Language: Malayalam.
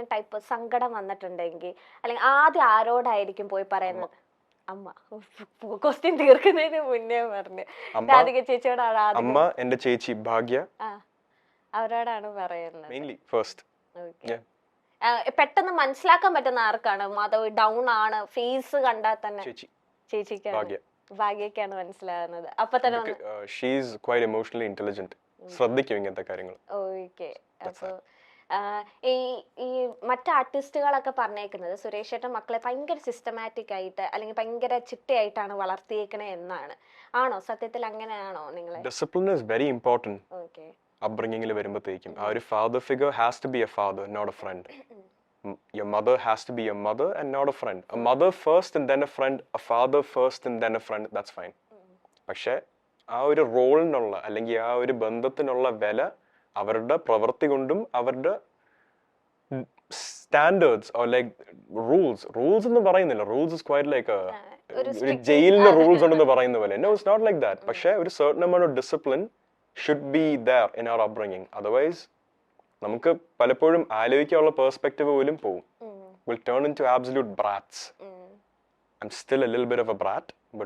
എന്തെങ്കിലും ടൈപ്പ് സങ്കടം വന്നിട്ടുണ്ടെങ്കിൽ അല്ലെങ്കിൽ ആദ്യം ആരോടായിരിക്കും പോയി പറയുന്നത്? അമ്മ. ക്വസ്റ്റ്യൻ തീർക്കുന്നതിന് മുന്നേ പറഞ്ഞു രാധിക ചേച്ചിയോടാണ് ആദ്യം. അമ്മ, എന്റെ ചേച്ചി ഭാഗ്യ, അവരോടാണ് പറയുന്നത്. Mainly first. പെട്ടെന്ന് മനസ്സിലാക്കാൻ പറ്റുന്ന ആർക്കാണ് മദർ ഡൗൺ ആണ് ഫേസ് കണ്ടാൽ തന്നെ? ചേച്ചിക്കാണ്, ഭാഗ്യക്കാണ് മനസ്സിലാകുന്നത്. അപ്പൊ തന്നെ ഷീസ് ക്വൈറ്റ് ഇമോഷണലി ഇന്റലിജന്റ്, ശ്രദ്ധിക്കും ഇങ്ങനത്തെ കാര്യങ്ങൾ. ഓക്കെ. അപ്പൊ ഈ മറ്റു ആർട്ടിസ്റ്റുകളൊക്കെ പറഞ്ഞേക്കുന്നത് സുരേഷ് ചേട്ടൻ മക്കളെ ഭയങ്കര സിസ്റ്റമാറ്റിക് ആയിട്ട് അല്ലെങ്കിൽ ഭയങ്കര ചിട്ടയായിട്ടാണ് വളർത്തിയേക്കണേ എന്നാണ്. ആണോ സത്യത്തിൽ? അങ്ങനെയാണോ നിങ്ങളെ? Discipline is very important. Okay. അപ്ബ്രിംഗിങ്ങിൽ വരുമ്പോഴത്തേക്കും ആ ഒരു father figure has to be a father, not a friend. Your mother has to be a mother and not a friend. A mother first and then a friend, a father first and then a friend, that's fine. പക്ഷേ ആ ഒരു റോളിനുള്ള അല്ലെങ്കിൽ ആ ഒരു ബന്ധത്തിനുള്ള വില അവരുടെ പ്രവൃത്തി കൊണ്ടും അവരുടെ സ്റ്റാൻഡേർഡ്സ് ഓർ ലൈക്ക് റൂൾസ് എന്ന് പറയുന്നില്ല. റൂൾസ് ഇസ് ക്വൈറ്റ് ലൈക്ക് ഒരു ജയിലിന്റെ റൂൾസ് ഉണ്ടെന്ന് പറയുന്ന പോലെ. No, it's not like that. പക്ഷേ ഒരു certain amount of discipline should be there in our upbringing. Otherwise നമുക്ക് പലപ്പോഴും ആലോചിക്കാനുള്ള പെർസ്പെക്റ്റീവ് പോലും പോവും. Will turn into absolute brats. I'm still a little bit of a brat, but